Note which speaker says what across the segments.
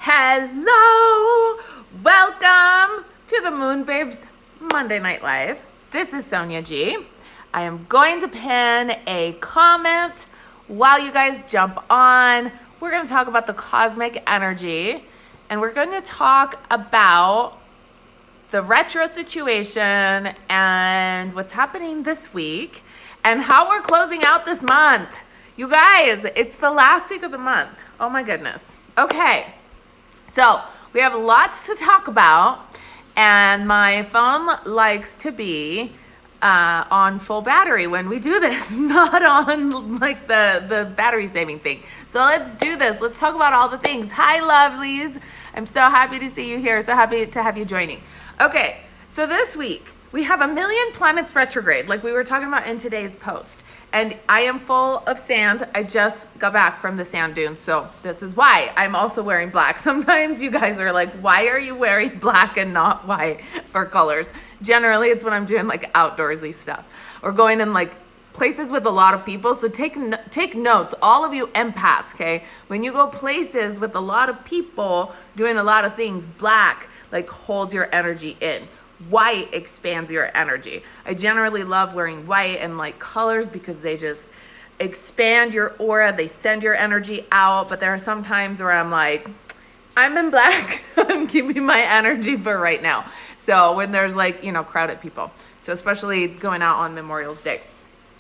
Speaker 1: Hello! Welcome to the Moon Babes Monday Night Live. This is Sonia G. I am going to pin a comment while you guys jump on. We're going to talk about the cosmic energy, and we're going to talk about the retro situation and what's happening this week and how we're closing out this month. You guys, it's the last week of the month. Oh my goodness. Okay. So we have lots to talk about, and my phone likes to be on full battery when we do this, not on like the battery saving thing. So let's do this. Let's talk about all the things. Hi, lovelies. I'm so happy to see you here. So happy to have you joining. Okay, so this week we have 1 million planets retrograde, like we were talking about in today's post. And I am full of sand. I just got back from the sand dunes, so this is why I'm also wearing black. Sometimes you guys are like, why are you wearing black and not white or colors? Generally, it's when I'm doing like outdoorsy stuff or going in like places with a lot of people. So take notes, all of you empaths, okay? When you go places with a lot of people doing a lot of things, black like holds your energy in. White expands your energy. I generally love wearing white and light colors because they just expand your aura. They send your energy out. But there are some times where I'm like, I'm in black. I'm keeping my energy for right now. So when there's like, crowded people. So especially going out on Memorial's Day,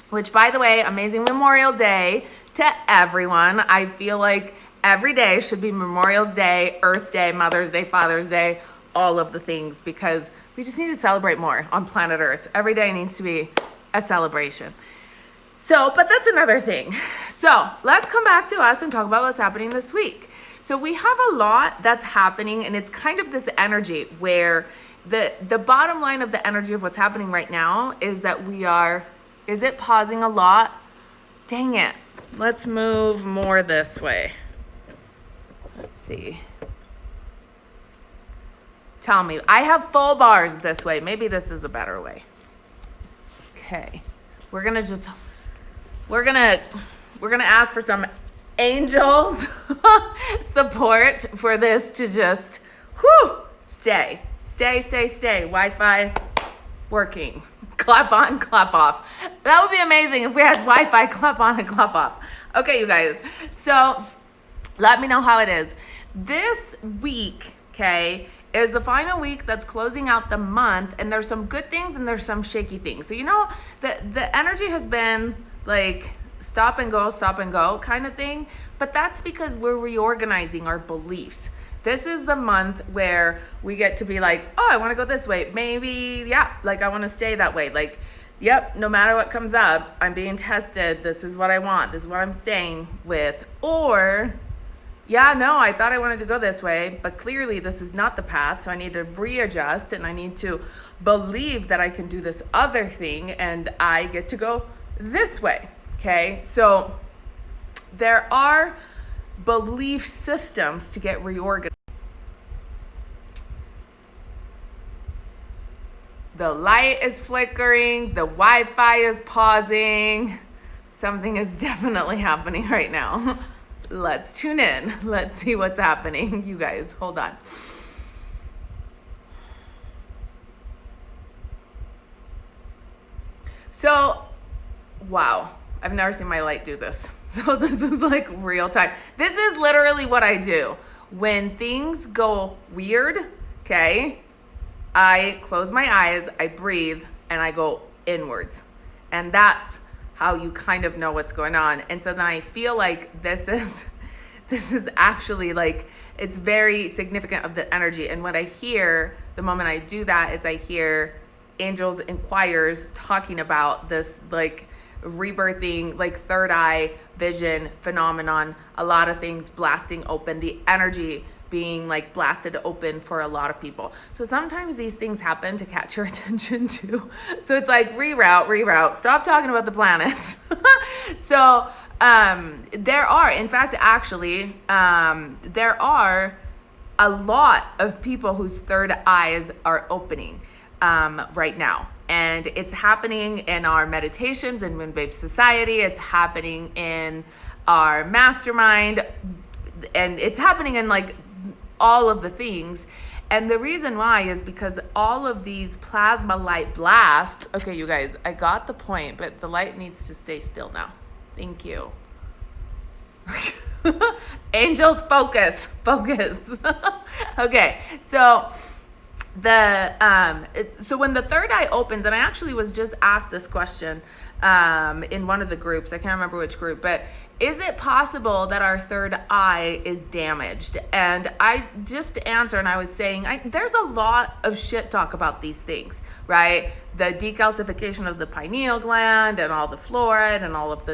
Speaker 1: which, by the way, amazing Memorial Day to everyone. I feel like every day should be Memorial's Day, Earth Day, Mother's Day, Father's Day, all of the things, because we just need to celebrate more on planet Earth. Every day needs to be a celebration. So, but that's another thing. So let's come back to us and talk about what's happening this week. So we have a lot that's happening, and it's kind of this energy where the bottom line of the energy of what's happening right now is that is it pausing a lot? Dang it. Let's move more this way. Let's see. Tell me. I have full bars this way. Maybe this is a better way. Okay. We're gonna ask for some angels support for this to just stay. Wi-Fi working. Clap on, clap off. That would be amazing if we had Wi-Fi clap on and clap off. Okay, you guys. So let me know how it is. This week, okay, is the final week that's closing out the month, and there's some good things and there's some shaky things. So the energy has been like stop and go kind of thing, but that's because we're reorganizing our beliefs. This is the month where we get to be like, oh, I want to go this way. Maybe, yeah, like I want to stay that way. Like, yep, no matter what comes up, I'm being tested. This is what I want. This is what I'm staying with. Or, yeah, no, I thought I wanted to go this way, but clearly this is not the path, so I need to readjust, and I need to believe that I can do this other thing, and I get to go this way, okay? So there are belief systems to get reorganized. The light is flickering, the Wi-Fi is pausing. Something is definitely happening right now. Let's tune in. Let's see what's happening. You guys, hold on. So, wow. I've never seen my light do this. So this is like real time. This is literally what I do. When things go weird, okay, I close my eyes, I breathe, and I go inwards. And that's how you kind of know what's going on. And so then I feel like this is actually like, it's very significant of the energy. And what I hear the moment I do that is I hear angels and choirs talking about this like rebirthing, like third eye vision phenomenon, a lot of things blasting open, the energy being like blasted open for a lot of people. So sometimes these things happen to catch your attention too. So it's like reroute, stop talking about the planets. So there are, in fact, actually, there are a lot of people whose third eyes are opening right now. And it's happening in our meditations in Moon Babe Society. It's happening in our Mastermind. And it's happening in like all of the things. And the reason why is because all of these plasma light blasts, okay, you guys, I got the point, but the light needs to stay still now. Thank you. Angels, focus. Okay, so so when the third eye opens, and I actually was just asked this question in one of the groups, I can't remember which group, but is it possible that our third eye is damaged? And I just answered, and I was saying, there's a lot of shit talk about these things, right? The decalcification of the pineal gland and all the fluoride and all of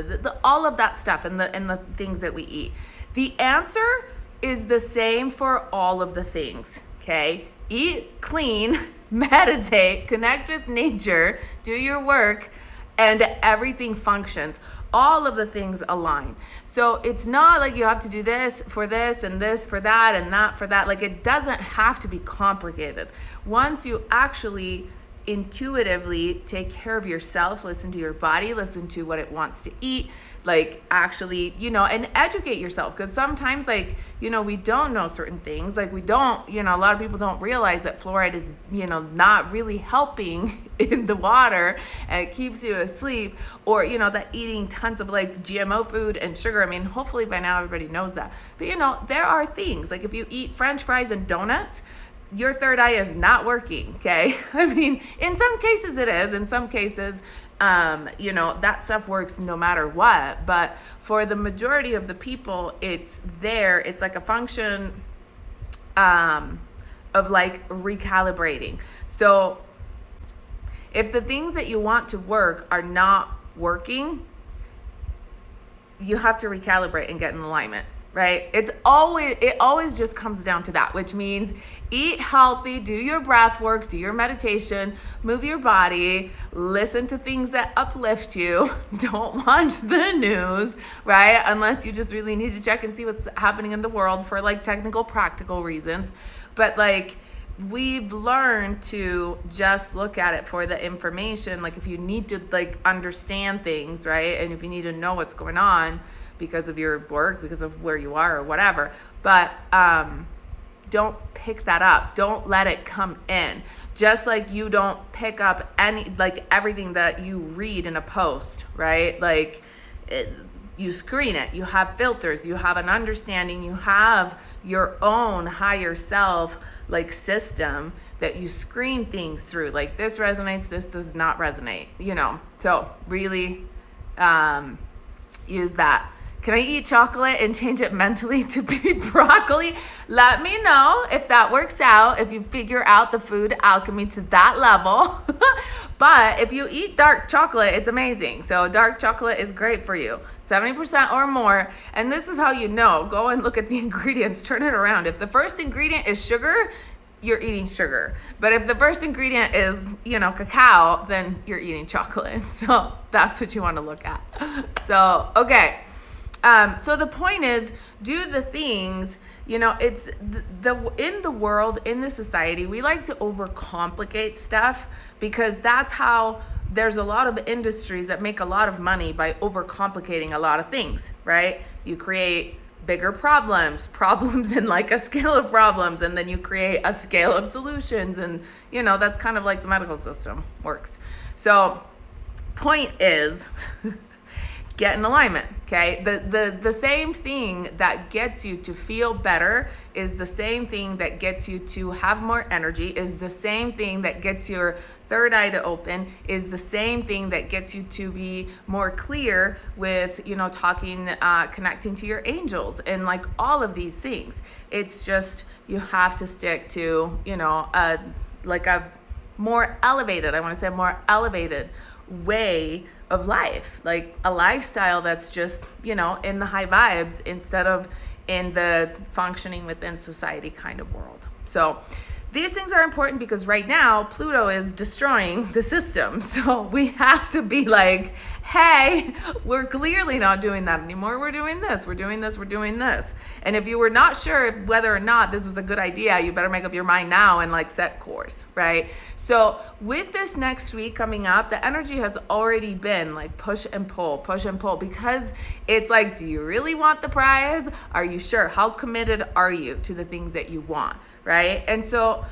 Speaker 1: all of that stuff and the things that we eat. The answer is the same for all of the things, okay? Eat clean, meditate, connect with nature, do your work, and everything functions. All of the things align. So it's not like you have to do this for this and this for that and that for that. Like, it doesn't have to be complicated. Once you actually intuitively take care of yourself, listen to your body, listen to what it wants to eat, like actually, and educate yourself. Because sometimes, like, we don't know certain things. Like, we don't, a lot of people don't realize that fluoride is, not really helping in the water, and it keeps you asleep. Or, that eating tons of like GMO food and sugar. I mean, hopefully by now everybody knows that. But, there are things like if you eat French fries and donuts, your third eye is not working, okay? I mean, in some cases it is. In some cases, that stuff works no matter what. But for the majority of the people, it's there. It's like a function of like recalibrating. So if the things that you want to work are not working, you have to recalibrate and get in alignment, right? It always just comes down to that, which means eat healthy, do your breath work, do your meditation, move your body, listen to things that uplift you. Don't watch the news, right? Unless you just really need to check and see what's happening in the world for like technical, practical reasons. But like, we've learned to just look at it for the information. Like, if you need to like understand things, right? And if you need to know what's going on because of your work, because of where you are or whatever, but don't pick that up. Don't let it come in. Just like you don't pick up everything that you read in a post, right? Like, you screen it, you have filters, you have an understanding, you have your own higher self like system that you screen things through. Like, this resonates, this does not resonate, so really use that. Can I eat chocolate and change it mentally to be broccoli? Let me know if that works out, if you figure out the food alchemy to that level. But if you eat dark chocolate, it's amazing. So dark chocolate is great for you, 70% or more. And this is how you know. Go and look at the ingredients, turn it around. If the first ingredient is sugar, you're eating sugar. But if the first ingredient is, cacao, then you're eating chocolate. So that's what you want to look at. So, okay. So the point is, do the things, it's in the world, in the society, we like to overcomplicate stuff because that's how there's a lot of industries that make a lot of money by overcomplicating a lot of things, right? You create bigger problems in like a scale of problems, and then you create a scale of solutions. And, that's kind of like the medical system works. So point is, get in alignment, okay? The same thing that gets you to feel better is the same thing that gets you to have more energy, is the same thing that gets your third eye to open, is the same thing that gets you to be more clear with, talking, connecting to your angels and like all of these things. It's just, you have to stick to, like a more elevated, I want to say a more elevated way of life, like a lifestyle that's just, in the high vibes instead of in the functioning within society kind of world. So these things are important because right now Pluto is destroying the system. So we have to be like, hey, we're clearly not doing that anymore. We're doing this, we're doing this, we're doing this. And if you were not sure whether or not this was a good idea, you better make up your mind now and like set course, right? So with this next week coming up, the energy has already been like push and pull, because it's like, do you really want the prize? Are you sure? How committed are you to the things that you want, right? And so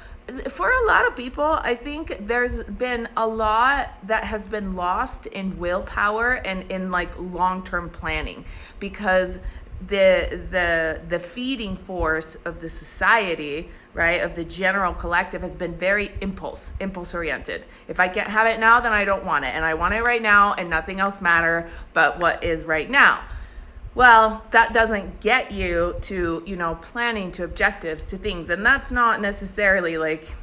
Speaker 1: for a lot of people, I think there's been a lot that has been lost in willpower and in like long-term planning, because the feeding force of the society, right, of the general collective has been very impulse oriented. If I can't have it now, then I don't want it, and I want it right now, and nothing else matter but what is right now. Well, that doesn't get you to, planning, to objectives, to things. And that's not necessarily like,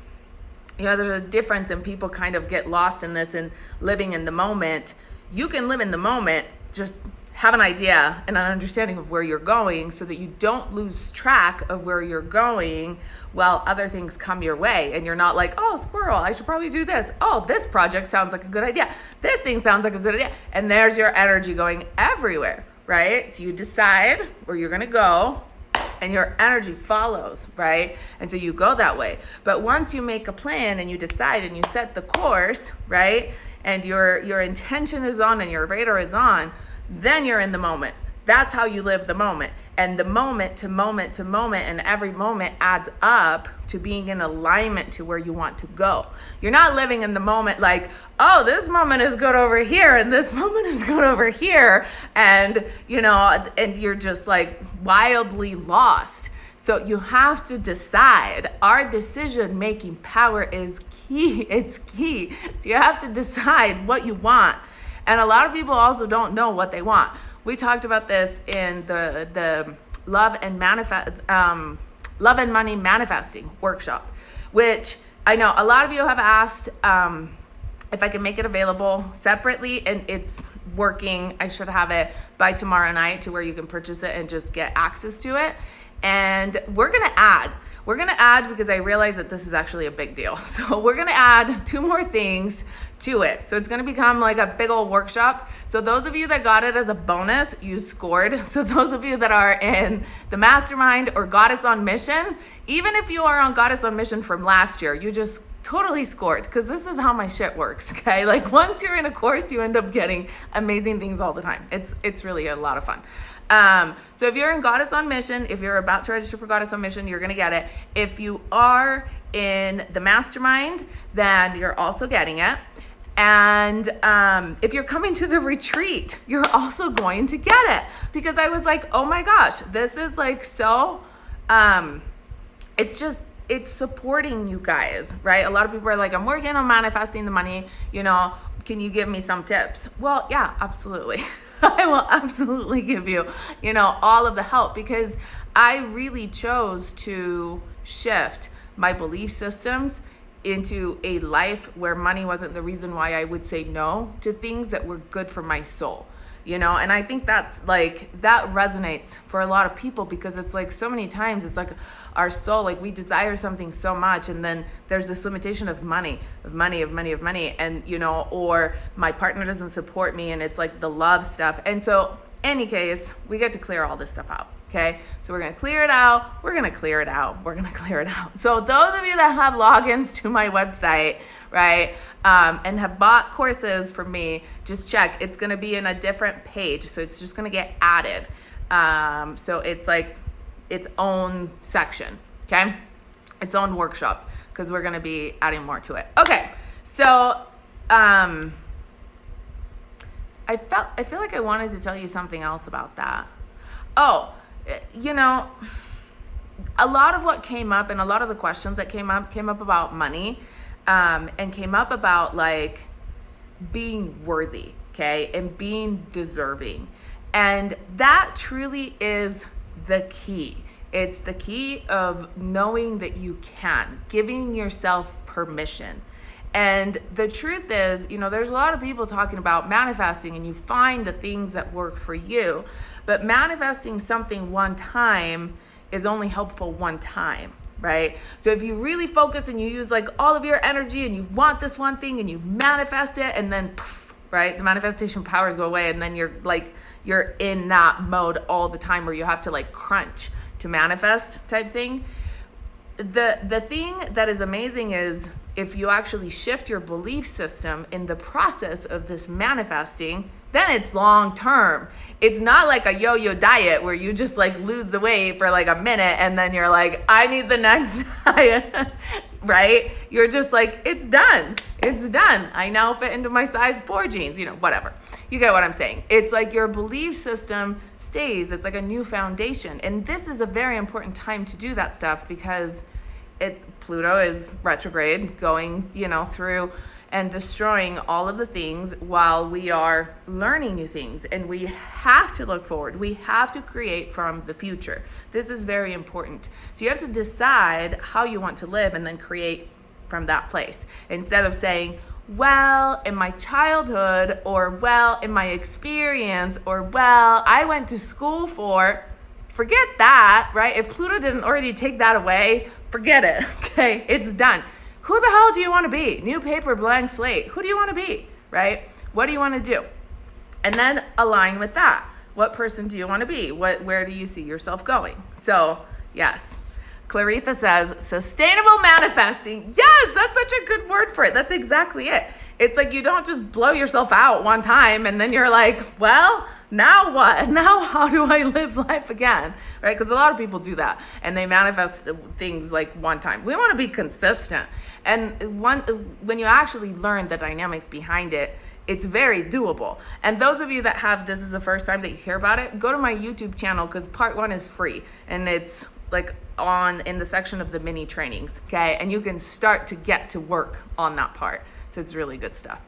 Speaker 1: there's a difference, and people kind of get lost in this and living in the moment. You can live in the moment, just have an idea and an understanding of where you're going so that you don't lose track of where you're going while other things come your way. And you're not like, oh, squirrel, I should probably do this. Oh, this project sounds like a good idea. This thing sounds like a good idea. And there's your energy going everywhere. Right? So you decide where you're going to go and your energy follows, right? And so you go that way. But once you make a plan and you decide and you set the course, right? And your intention is on and your radar is on, then you're in the moment. That's how you live the moment. And the moment to moment to moment, and every moment adds up to being in alignment to where you want to go. You're not living in the moment like, oh, this moment is good over here and this moment is good over here. And, and you're just like wildly lost. So you have to decide. Our decision-making power is key. It's key. So you have to decide what you want. And a lot of people also don't know what they want. We talked about this in the love and money manifesting workshop, which I know a lot of you have asked if I can make it available separately, and it's working. I should have it by tomorrow night to where you can purchase it and just get access to it. And we're gonna add because I realize that this is actually a big deal. So we're gonna add 2 more things to it. So it's gonna become like a big old workshop. So those of you that got it as a bonus, you scored. So those of you that are in the Mastermind or Goddess on Mission, even if you are on Goddess on Mission from last year, you just totally scored, because this is how my shit works, okay? Like once you're in a course, you end up getting amazing things all the time. It's really a lot of fun. So if you're in Goddess on Mission, if you're about to register for Goddess on Mission, you're going to get it. If you are in the Mastermind, then you're also getting it. And if you're coming to the retreat, you're also going to get it. Because I was like, oh my gosh, this is like so, it's supporting you guys, right? A lot of people are like, I'm working on manifesting the money, can you give me some tips? Well, yeah, absolutely. I will absolutely give you, all of the help, because I really chose to shift my belief systems into a life where money wasn't the reason why I would say no to things that were good for my soul, and I think that's like, that resonates for a lot of people, because it's like so many times it's like our soul, like we desire something so much, and then there's this limitation of money, and or my partner doesn't support me, and it's like the love stuff. And so any case, we get to clear all this stuff out. Okay, so we're gonna clear it out. So those of you that have logins to my website, right, and have bought courses from me, just check. It's gonna be in a different page, so it's just gonna get added. So it's like its own section, okay, its own workshop, because we're gonna be adding more to it. Okay, so I feel like I wanted to tell you something else about that. Oh. A lot of what came up, and a lot of the questions that came up about money, and came up about like being worthy, okay, and being deserving. And that truly is the key. It's the key of knowing that you can, giving yourself permission. And the truth is, there's a lot of people talking about manifesting, and you find the things that work for you. But manifesting something one time is only helpful one time, right? So if you really focus and you use like all of your energy and you want this one thing and you manifest it, and then poof, right, the manifestation powers go away, and then you're in that mode all the time where you have to like crunch to manifest type thing. The thing that is amazing is if you actually shift your belief system in the process of this manifesting, then it's long term. It's not like a yo-yo diet where you just like lose the weight for like a minute and then you're like, I need the next diet, right? You're just like, it's done. It's done. I now fit into my size 4 jeans, whatever. You get what I'm saying? It's like your belief system stays. It's like a new foundation. And this is a very important time to do that stuff because Pluto is retrograde, going, through and destroying all of the things while we are learning new things. And we have to look forward. We have to create from the future. This is very important. So you have to decide how you want to live and then create from that place. Instead of saying, well, in my childhood, or well, in my experience, or well, I went to school for, forget that, right? If Pluto didn't already take that away, forget it, okay? It's done. Who the hell do you want to be? New paper, blank slate. Who do you want to be, right? What do you want to do? And then align with that. What person do you want to be? Where do you see yourself going? So, yes. Claritha says, sustainable manifesting. Yes, that's such a good word for it. That's exactly it. It's like you don't just blow yourself out one time and then you're like, well, now what? Now how do I live life again? Right? Because a lot of people do that and they manifest things like one time. We want to be consistent. And when you actually learn the dynamics behind it, it's very doable. And those of you that have, this is the first time that you hear about it, go to my YouTube channel because part 1 is free and it's like in the section of the mini trainings, okay? And you can start to get to work on that part. So it's really good stuff.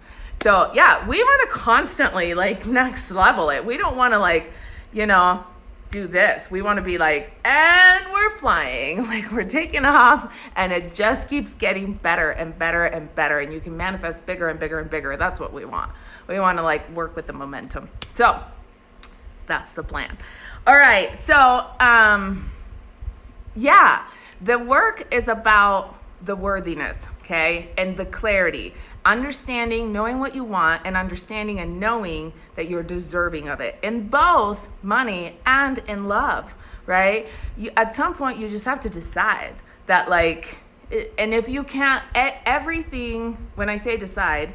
Speaker 1: So yeah, we want to constantly like next level it. We don't want to like, do this. We want to be like, and we're flying, like we're taking off and it just keeps getting better and better and better. And you can manifest bigger and bigger and bigger. That's what we want. We want to like work with the momentum. So that's the plan. All right. So, yeah, the work is about the worthiness, okay? And the clarity, understanding, knowing what you want, and understanding and knowing that you're deserving of it in both money and in love, right? At some point, you just have to decide that, like, and if you can't, everything, when I say decide,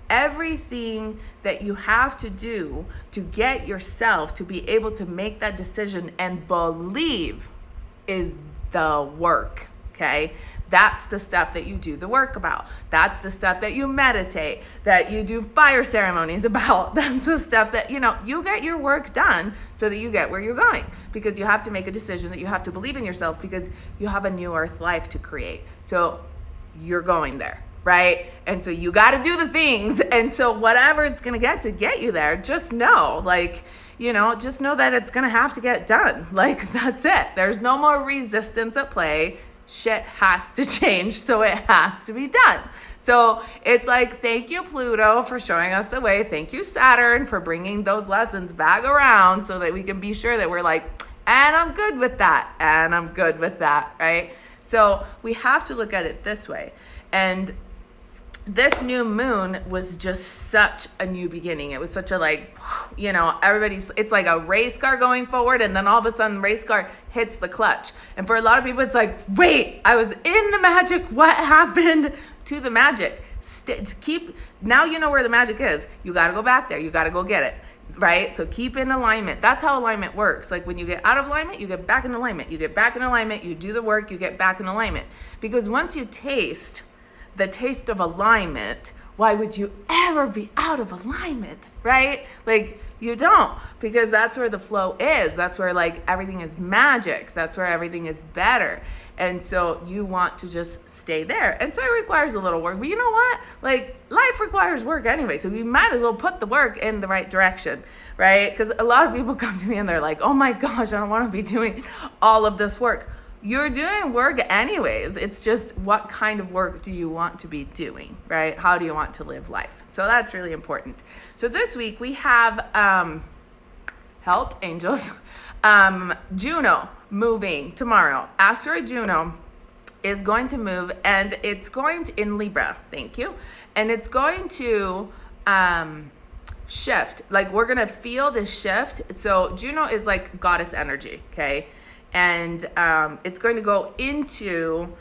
Speaker 1: everything that you have to do to get yourself to be able to make that decision and believe is the work, okay? That's the stuff that you do the work about. That's the stuff that you meditate, that you do fire ceremonies about. That's the stuff that, you get your work done so that you get where you're going, because you have to make a decision that you have to believe in yourself because you have a new earth life to create. So you're going there, right? And so you got to do the things. And so whatever it's going to get you there, just know, like, just know that it's going to have to get done. Like, that's it. There's no more resistance at play. Shit has to change, so it has to be done. So it's like, thank you, Pluto, for showing us the way. Thank you, Saturn, for bringing those lessons back around so that we can be sure that we're like, and I'm good with that, and I'm good with that, right? So we have to look at it this way. And this new moon was just such a new beginning. It was such a it's like a race car going forward, and then all of a sudden the race car hits the clutch. And for a lot of people, it's like, wait, I was in the magic. What happened to the magic? Now you know where the magic is. You got to go back there. You got to go get it, right? So keep in alignment. That's how alignment works. Like when you get out of alignment, you get back in alignment. You get back in alignment. You do the work. You get back in alignment. Because once you taste the taste of alignment, why would you ever be out of alignment, right? Like, you don't, because that's where the flow is. That's where like everything is magic. That's where everything is better. And so you want to just stay there. And so it requires a little work. But you know what? Like, life requires work anyway. So you might as well put the work in the right direction, right? Because a lot of people come to me and they're like, oh my gosh, I don't want to be doing all of this work. You're doing work anyways. It's just, what kind of work do you want to be doing, right? How do you want to live life? So that's really important. So this week we have, help, angels, Juno moving tomorrow. Asteroid Juno is going to move, and it's going to, in Libra, thank you, and it's going to shift. Like, we're gonna feel this shift. So Juno is like goddess energy, okay? And it's going to go into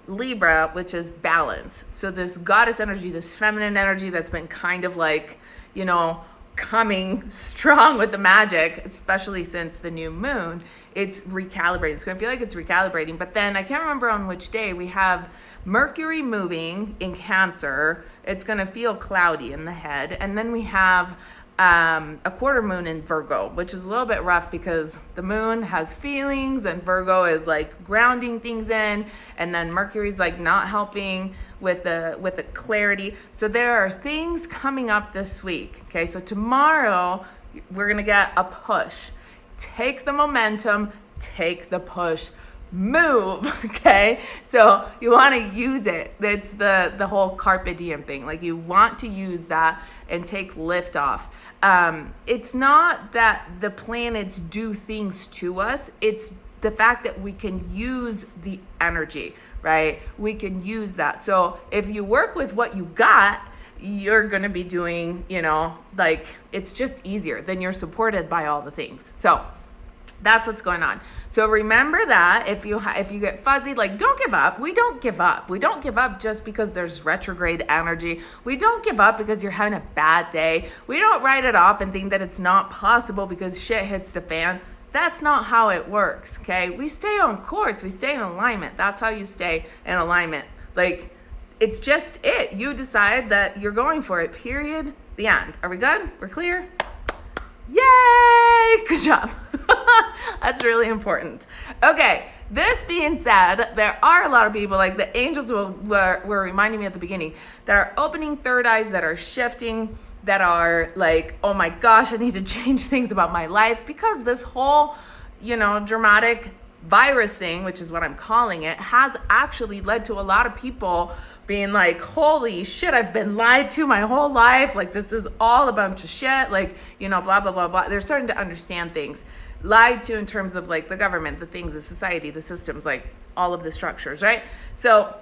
Speaker 1: Libra, which is balance. So this goddess energy, this feminine energy that's been kind of like, you know, coming strong with the magic, especially since the new moon, it's recalibrating. It's going to feel like it's recalibrating. But then I can't remember on which day we have Mercury moving in Cancer. It's going to feel cloudy in the head. And then we have a quarter moon in Virgo, which is a little bit rough because the moon has feelings and Virgo is like grounding things in, and then Mercury's like not helping with the clarity. So there are things coming up this week. Okay, so tomorrow we're gonna get a push. Take the momentum, take the push, move. Okay, so you want to use it. It's the whole carpe diem thing. Like, you want to use that and take lift off. It's not that the planets do things to us, it's the fact that we can use the energy, right? We can use that. So if you work with what you got, you're going to be doing, you know, like, it's just easier. Then you're supported by all the things. So that's what's going on. So remember that if you get fuzzy, like, don't give up. We don't give up. We don't give up just because there's retrograde energy. We don't give up because you're having a bad day. We don't write it off and think that it's not possible because shit hits the fan. That's not how it works, okay? We stay on course. We stay in alignment. That's how you stay in alignment. Like, it's just it. You decide that you're going for it, period, the end. Are we good? We're clear? Yay! Good job. That's really important. Okay, this being said, there are a lot of people, like the angels were reminding me at the beginning, that are opening third eyes, that are shifting, that are like, oh my gosh, I need to change things about my life, because this whole, you know, dramatic virus thing, which is what I'm calling it, has actually led to a lot of people being like, holy shit, I've been lied to my whole life. Like, this is all a bunch of shit. Like, you know, blah, blah, blah, blah. They're starting to understand things. Lied to in terms of like the government, the things, the society, the systems, like all of the structures, right? So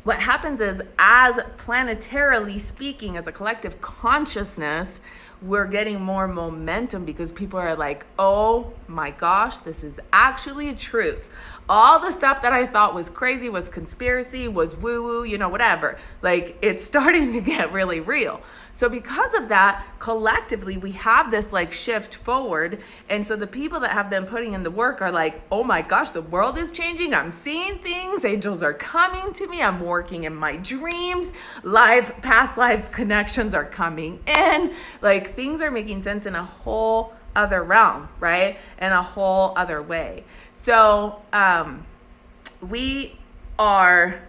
Speaker 1: what happens is, as planetarily speaking, as a collective consciousness, we're getting more momentum because people are like, oh my gosh, this is actually truth. All the stuff that I thought was crazy, was conspiracy, was woo-woo, you know, whatever. Like, it's starting to get really real. So because of that, collectively, we have this like shift forward. And so the people that have been putting in the work are like, oh my gosh, the world is changing. I'm seeing things. Angels are coming to me. I'm working in my dreams. Past lives connections are coming in. Like, things are making sense in a whole other realm, right? In a whole other way. So we are,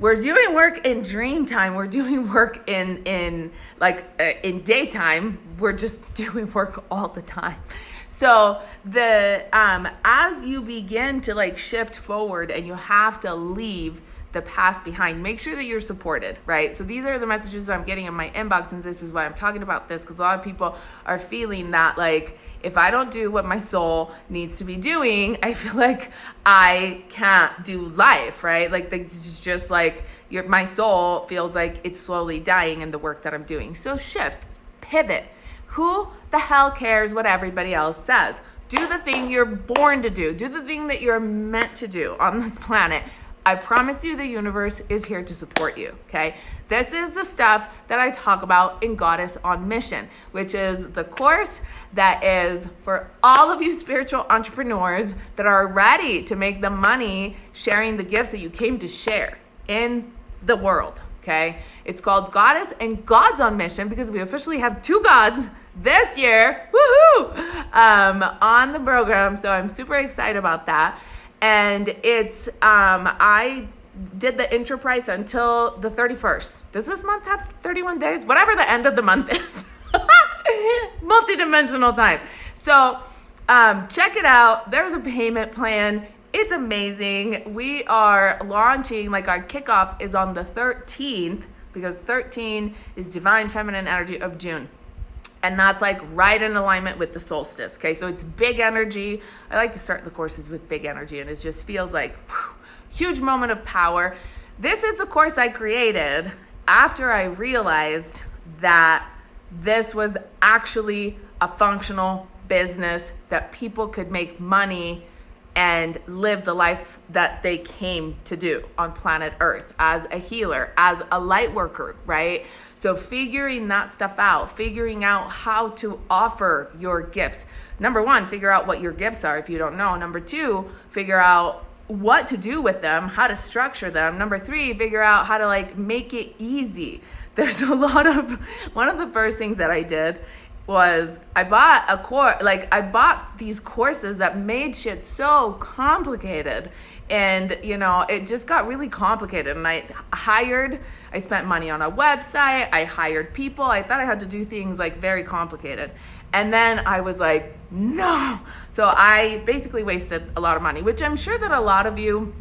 Speaker 1: we're doing work in dream time. We're doing work in daytime. We're just doing work all the time. So as you begin to like shift forward and you have to leave the past behind, make sure that you're supported, right? So these are the messages I'm getting in my inbox, and this is why I'm talking about this, because a lot of people are feeling that like, if I don't do what my soul needs to be doing, I feel like I can't do life, right? Like, it's just like my soul feels like it's slowly dying in the work that I'm doing. So shift, pivot. Who the hell cares what everybody else says? Do the thing you're born to do. Do the thing that you're meant to do on this planet. I promise you the universe is here to support you, okay? This is the stuff that I talk about in Goddess on Mission, which is the course that is for all of you spiritual entrepreneurs that are ready to make the money sharing the gifts that you came to share in the world, okay? It's called Goddess and Gods on Mission because we officially have 2 gods this year, woohoo, on the program. So I'm super excited about that. And it's, I did the intro price until the 31st. Does this month have 31 days? Whatever the end of the month is. Multidimensional time. So check it out. There's a payment plan. It's amazing. We are launching, like, our kickoff is on the 13th, because 13 is Divine Feminine Energy of June. And that's like right in alignment with the solstice. Okay, so it's big energy. I like to start the courses with big energy, and it just feels like huge moment of power. This is the course I created after I realized that this was actually a functional business, that people could make money and live the life that they came to do on planet Earth as a healer, as a light worker, right? So figuring that stuff out, figuring out how to offer your gifts. Number one, figure out what your gifts are if you don't know. Number two, figure out what to do with them, how to structure them. Number three, figure out how to like make it easy. There's a lot of, one of the first things that I did was I bought these courses that made shit so complicated, and it just got really complicated. And I spent money on a website, I hired people, I thought I had to do things like very complicated, and then I was like, no. So I basically wasted a lot of money, which I'm sure that a lot of you,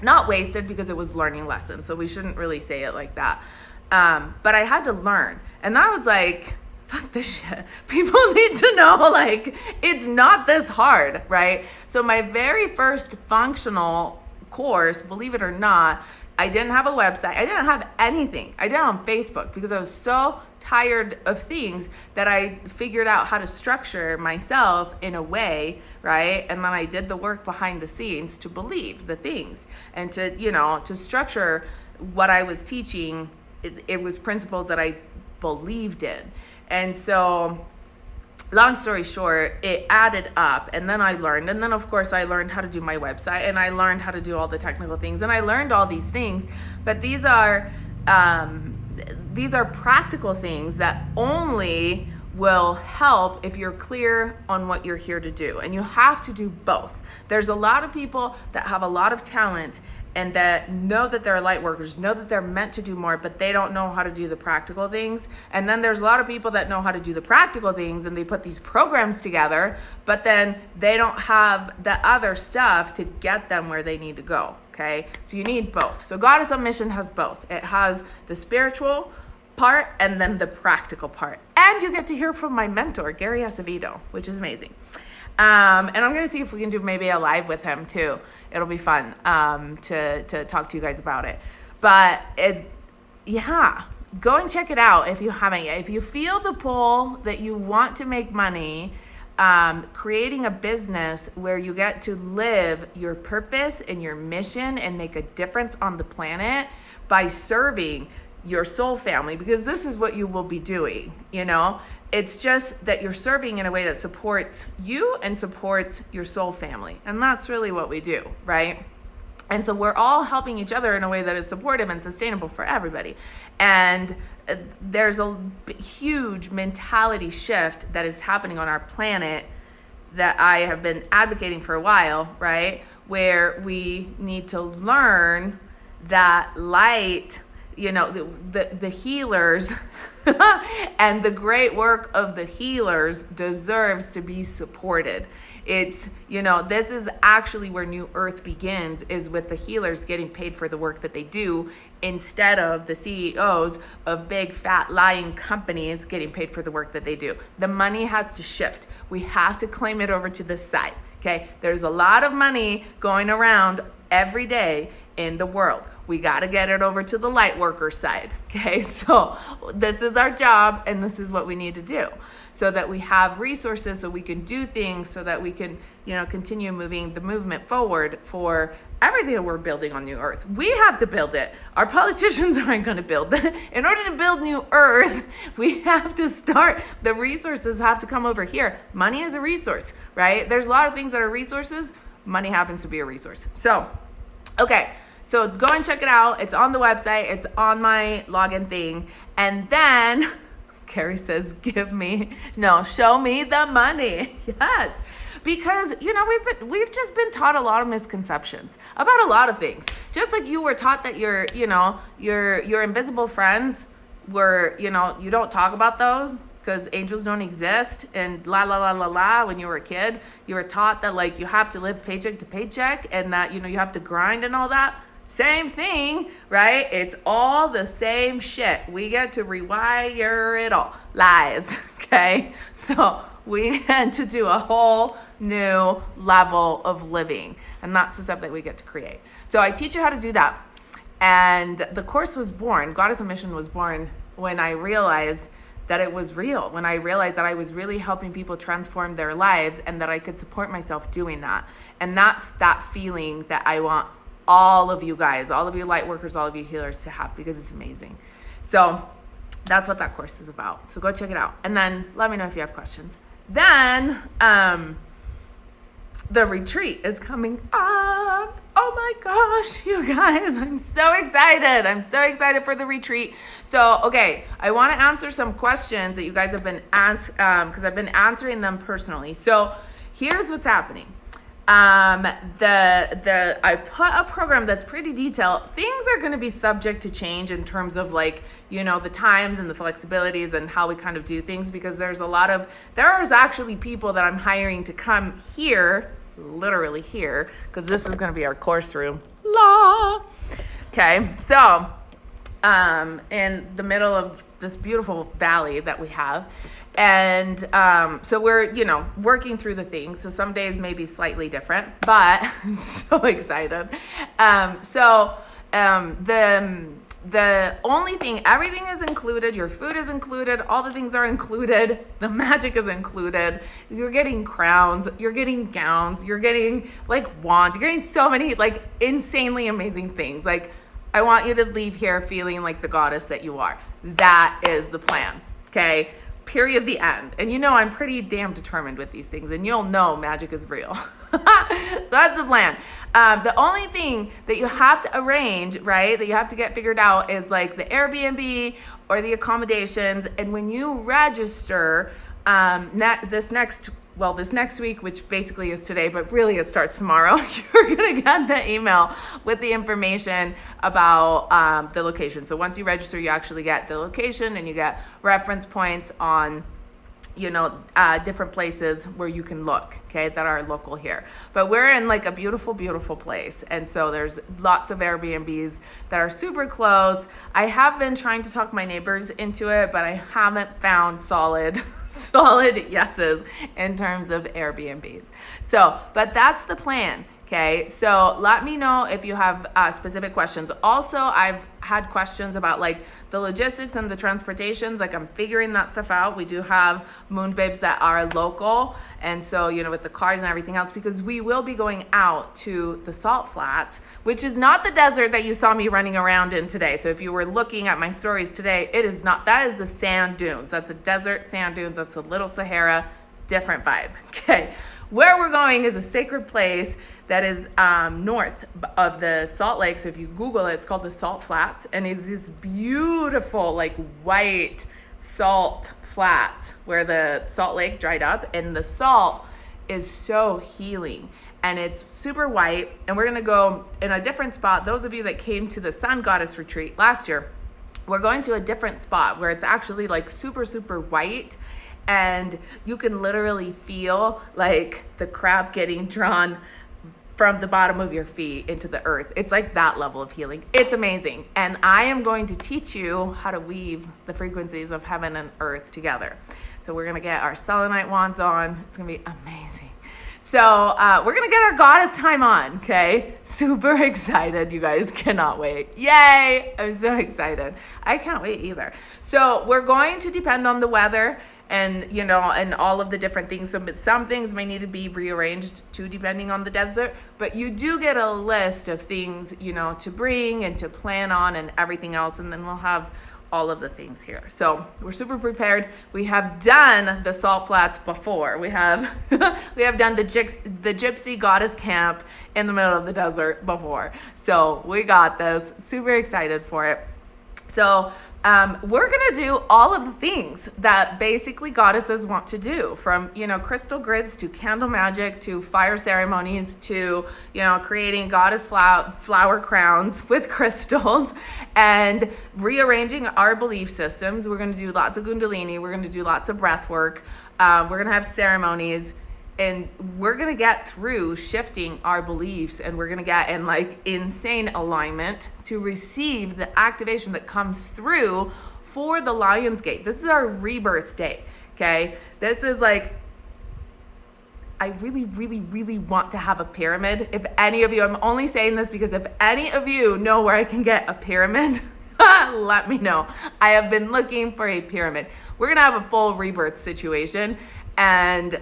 Speaker 1: not wasted because it was learning lessons, so we shouldn't really say it like that, but I had to learn, and I was like, fuck this shit. People need to know, like, it's not this hard, right? So my very first functional course, believe it or not, I didn't have a website. I didn't have anything. I did it on Facebook because I was so tired of things that I figured out how to structure myself in a way, right? And then I did the work behind the scenes to believe the things and to structure what I was teaching. It was principles that I believed in. And so, long story short, it added up, and then I learned, and then of course I learned how to do my website, and I learned how to do all the technical things, and I learned all these things, but these are practical things that only will help if you're clear on what you're here to do, and you have to do both. There's a lot of people that have a lot of talent and that know that they're light workers, know that they're meant to do more, but they don't know how to do the practical things. And then there's a lot of people that know how to do the practical things and they put these programs together, but then they don't have the other stuff to get them where they need to go, okay? So you need both. So Goddess on Mission has both. It has the spiritual part and then the practical part. And you get to hear from my mentor, Gary Acevedo, which is amazing. And I'm going to see if we can do maybe a live with him too. It'll be fun to talk to you guys about it. But go and check it out if you haven't yet. If you feel the pull that you want to make money, creating a business where you get to live your purpose and your mission and make a difference on the planet by serving your soul family, because this is what you will be doing, It's just that you're serving in a way that supports you and supports your soul family. And that's really what we do, right? And so we're all helping each other in a way that is supportive and sustainable for everybody. And there's a huge mentality shift that is happening on our planet that I have been advocating for a while, right? Where we need to learn that light, the healers and the great work of the healers deserves to be supported. It's, this is actually where New Earth begins, is with the healers getting paid for the work that they do instead of the CEOs of big, fat, lying companies getting paid for the work that they do. The money has to shift. We have to claim it over to the side, okay? There's a lot of money going around every day in the world. We got to get it over to the light worker side, okay? So this is our job, and this is what we need to do so that we have resources, so we can do things, so that we can, continue moving the movement forward for everything that we're building on New Earth. We have to build it. Our politicians aren't going to build it. In order to build New Earth, we have to start. The resources have to come over here. Money is a resource, right? There's a lot of things that are resources. Money happens to be a resource. So, okay. So go and check it out. It's on the website. It's on my login thing. And then Carrie says, show me the money. Yes. Because, we've just been taught a lot of misconceptions about a lot of things. Just like you were taught that your invisible friends were, you don't talk about those because angels don't exist and when you were a kid. You were taught that you have to live paycheck to paycheck and that, you have to grind and all that. Same thing, right? It's all the same shit. We get to rewire it all. Lies, okay? So we get to do a whole new level of living, and that's the stuff that we get to create. So I teach you how to do that. And the course was born, Goddess of Mission was born when I realized that it was real, when I realized that I was really helping people transform their lives and that I could support myself doing that. And that's that feeling that I want all of you guys, all of you light workers, all of you healers to have, because it's amazing. So that's what that course is about. So go check it out. And then let me know if you have questions. Then the retreat is coming up. Oh my gosh, you guys, I'm so excited. I'm so excited for the retreat. So, okay, I want to answer some questions that you guys have been asked, because I've been answering them personally. So here's what's happening. I put a program that's pretty detailed. Things are going to be subject to change in terms of like, you know, the times and the flexibilities and how we kind of do things, because there's actually people that I'm hiring to come here, literally here, because this is going to be our course room. Okay, so in the middle of this beautiful valley that we have, and so we're, you know, working through the things. So some days may be slightly different, but I'm so excited. The only thing, everything is included. Your food is included. All the things are included. The magic is included. You're getting crowns. You're getting gowns. You're getting like wands. You're getting so many like insanely amazing things. Like, I want you to leave here feeling like the goddess that you are. That is the plan. Okay. Period. The end. And you know, I'm pretty damn determined with these things, and you'll know magic is real. So that's the plan. The only thing that you have to arrange, right, that you have to get figured out is like the Airbnb or the accommodations. And when you register this next week, which basically is today, but really it starts tomorrow, you're going to get the email with the information about the location. So once you register, you actually get the location and you get reference points on, you know, different places where you can look, okay, that are local here. But we're in like a beautiful, beautiful place. And so there's lots of Airbnbs that are super close. I have been trying to talk my neighbors into it, but I haven't found solid yeses in terms of Airbnbs. So, but that's the plan. Okay, so let me know if you have specific questions. Also, I've had questions about like the logistics and the transportations. Like, I'm figuring that stuff out. We do have moon babes that are local. And so, you know, with the cars and everything else, because we will be going out to the salt flats, which is not the desert that you saw me running around in today. So if you were looking at my stories today, it is not, that is the sand dunes. That's a desert sand dunes. That's a little Sahara, different vibe. Okay. Where we're going is a sacred place that is north of the Salt Lake. So if you Google it, it's called the Salt Flats. And it's this beautiful, like, white salt flats where the Salt Lake dried up. And the salt is so healing. And it's super white. And we're going to go in a different spot. Those of you that came to the Sun Goddess Retreat last year, we're going to a different spot where it's actually, like, super, super white. And you can literally feel like the crab getting drawn from the bottom of your feet into the earth. It's like that level of healing. It's amazing. And I am going to teach you how to weave the frequencies of heaven and earth together. So we're going to get our selenite wands on. It's going to be amazing. So we're going to get our goddess time on, okay? Super excited. You guys cannot wait. Yay! I'm so excited. I can't wait either. So we're going to depend on the weather and, you know, and all of the different things. So some things may need to be rearranged too, depending on the desert. But you do get a list of things, you know, to bring and to plan on and everything else. And then we'll have all of the things here. So we're super prepared. We have done the salt flats before. We have done the gypsy goddess camp in the middle of the desert before. So we got this. Super excited for it. So we're going to do all of the things that basically goddesses want to do, from, you know, crystal grids to candle magic to fire ceremonies to, you know, creating goddess flower crowns with crystals and rearranging our belief systems. We're going to do lots of Kundalini. We're going to do lots of breath work. We're going to have ceremonies. And we're going to get through shifting our beliefs, and we're going to get in like insane alignment to receive the activation that comes through for the Lion's Gate. This is our rebirth day. okay? This is like, I really, really, really want to have a pyramid. If any of you, I'm only saying this because if any of you know where I can get a pyramid, let me know. I have been looking for a pyramid. We're gonna have a full rebirth situation, and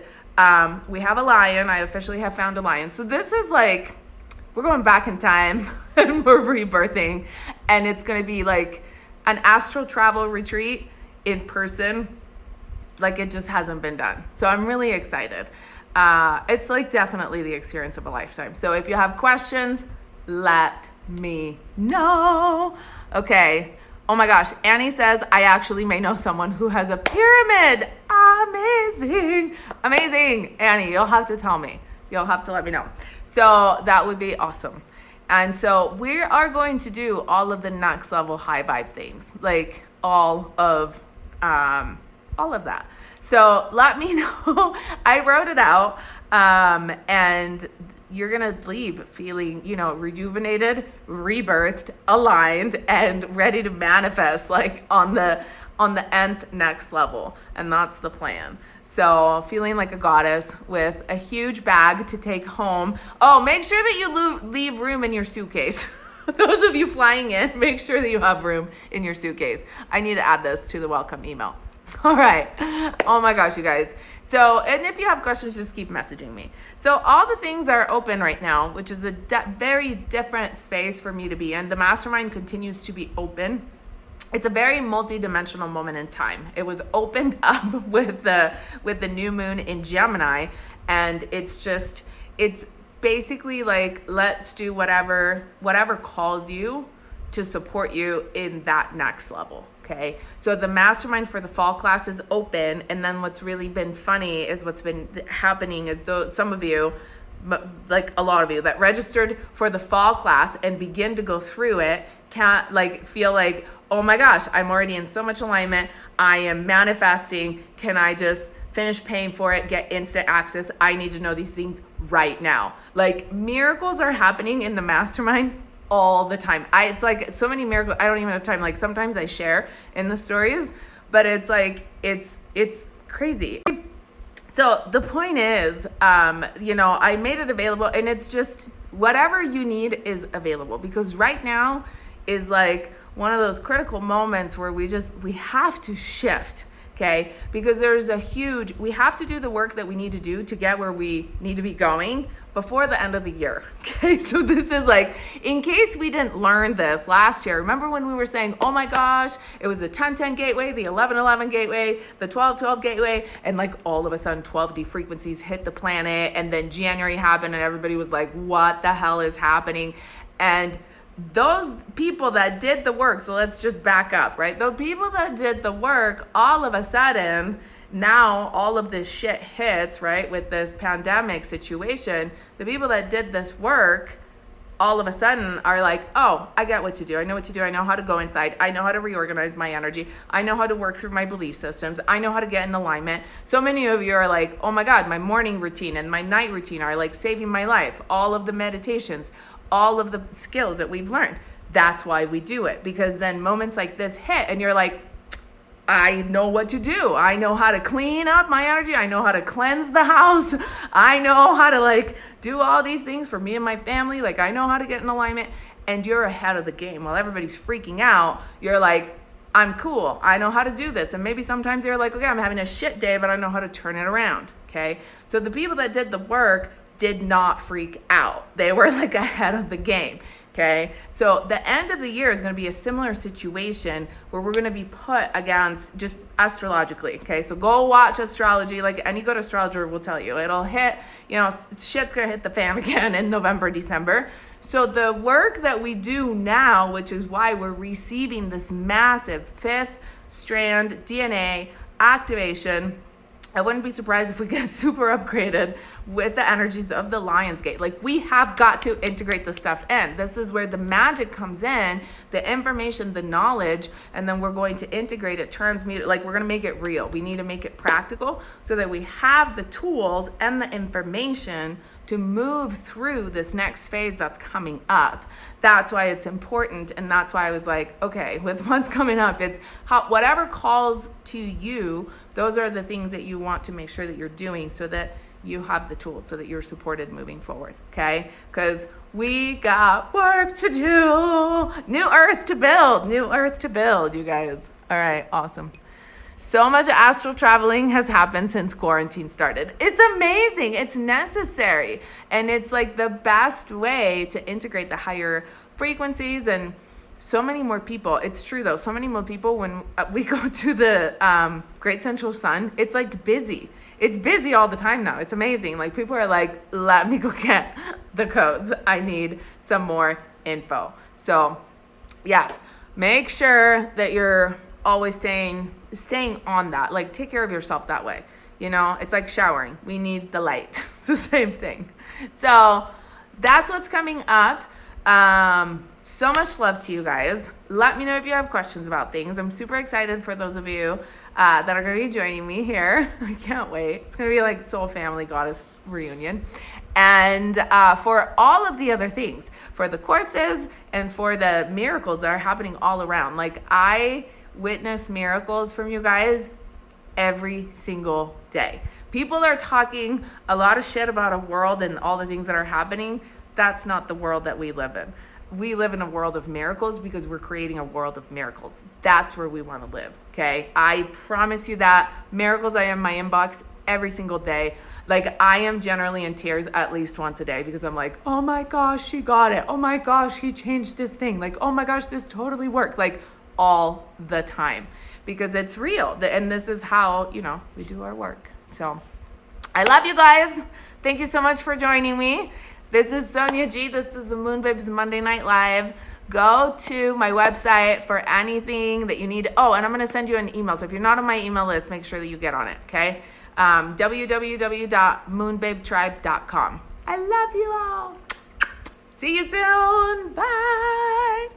Speaker 1: we have a lion. I officially have found a lion. So this is like, we're going back in time and we're rebirthing, and it's gonna be like an astral travel retreat in person, like it just hasn't been done. So I'm really excited. It's like definitely the experience of a lifetime. So if you have questions, let me know. Okay. Oh my gosh. Annie says, I actually may know someone who has a pyramid. Amazing. Amazing. Annie, you'll have to tell me. You'll have to let me know. So that would be awesome. And so we are going to do all of the next level high vibe things, like all of that. So let me know. I wrote it out, and you're gonna leave feeling, rejuvenated, rebirthed, aligned, and ready to manifest, like on the nth next level. And that's the plan. So feeling like a goddess with a huge bag to take home. Oh, make sure that you leave room in your suitcase. Those of you flying in, make sure that you have room in your suitcase. I need to add this to the welcome email. All right. Oh my gosh, you guys. So, and if you have questions, just keep messaging me. So all the things are open right now, which is a very different space for me to be in. The mastermind continues to be open. It's a very multi-dimensional moment in time. It was opened up with the new moon in Gemini, and it's basically like, let's do whatever calls you to support you in that next level. Okay, so the mastermind for the fall class is open, and then what's really been funny is what's been happening is though some of you, like a lot of you that registered for the fall class and begin to go through it, can't like feel like, oh my gosh, I'm already in so much alignment, I am manifesting, can I just finish paying for it, get instant access? I need to know these things right now. Like miracles are happening in the mastermind all the time. It's like so many miracles. I don't even have time. Like sometimes I share in the stories, but it's like, it's crazy. So the point is, I made it available, and it's just whatever you need is available, because right now is like one of those critical moments where we have to shift. Okay, because we have to do the work that we need to do to get where we need to be going before the end of the year. Okay, so this is like, in case we didn't learn this last year, remember when we were saying, oh my gosh, it was the 10-10 gateway, the 11-11 gateway, the 12-12 gateway, and like all of a sudden 12D frequencies hit the planet, and then January happened, and everybody was like, what the hell is happening? And those people that did the work, so let's just back up, right? The people that did the work, all of a sudden, now all of this shit hits, right? With this pandemic situation, the people that did this work, all of a sudden are like, oh, I get what to do. I know what to do. I know how to go inside. I know how to reorganize my energy. I know how to work through my belief systems. I know how to get in alignment. So many of you are like, oh my God, my morning routine and my night routine are like saving my life. All of the meditations, all of the skills that we've learned. That's why we do it, because then moments like this hit and you're like, I know what to do. I know how to clean up my energy. I know how to cleanse the house. I know how to like do all these things for me and my family. Like I know how to get in alignment, and you're ahead of the game. While everybody's freaking out, you're like, I'm cool. I know how to do this. And maybe sometimes you're like, okay, I'm having a shit day, but I know how to turn it around. Okay. So the people that did the work did not freak out. They were like ahead of the game. Okay, so the end of the year is going to be a similar situation where we're going to be put against, just astrologically. Okay, so go watch astrology. Like any good astrologer will tell you, it'll hit, shit's going to hit the fan again in November, December. So the work that we do now, which is why we're receiving this massive 5th strand DNA activation, I wouldn't be surprised if we get super upgraded with the energies of the Lion's Gate. Like we have got to integrate the stuff in. This is where the magic comes in, the information, the knowledge, and then we're going to integrate it, transmute it. Like we're going to make it real. We need to make it practical so that we have the tools and the information to move through this next phase that's coming up. That's why it's important, and that's why I was like, okay, with what's coming up, it's whatever calls to you, those are the things that you want to make sure that you're doing so that you have the tools, so that you're supported moving forward, okay? Because we got work to do. New earth to build, you guys. All right, awesome. So much astral traveling has happened since quarantine started. It's amazing. It's necessary. And it's like the best way to integrate the higher frequencies and so many more people. It's true though. So many more people when we go to the Great Central Sun, it's like busy. It's busy all the time now. It's amazing. Like people are like, let me go get the codes. I need some more info. So yes, make sure that you're always staying on that. Like take care of yourself that way. You know, it's like showering. We need the light. It's the same thing. So that's what's coming up. So much love to you guys. Let me know if you have questions about things. I'm super excited for those of you that are going to be joining me here. I can't wait. It's going to be like Soul Family Goddess reunion. And for all of the other things, for the courses and for the miracles that are happening all around. Like I witness miracles from you guys every single day. People are talking a lot of shit about a world and all the things that are happening. That's not the world that we live in. We live in a world of miracles because we're creating a world of miracles. That's where we want to live, okay? I promise you that. Miracles, I am in my inbox every single day. Like I am generally in tears at least once a day because I'm like, oh my gosh, she got it. Oh my gosh, he changed this thing. Like, oh my gosh, this totally worked. Like all the time because it's real. And this is how, you know, we do our work. So I love you guys. Thank you so much for joining me. This is Sonia G. This is the Moon Babes Monday Night Live. Go to my website for anything that you need. Oh, and I'm going to send you an email. So if you're not on my email list, make sure that you get on it, okay? www.moonbabetribe.com. I love you all. See you soon. Bye.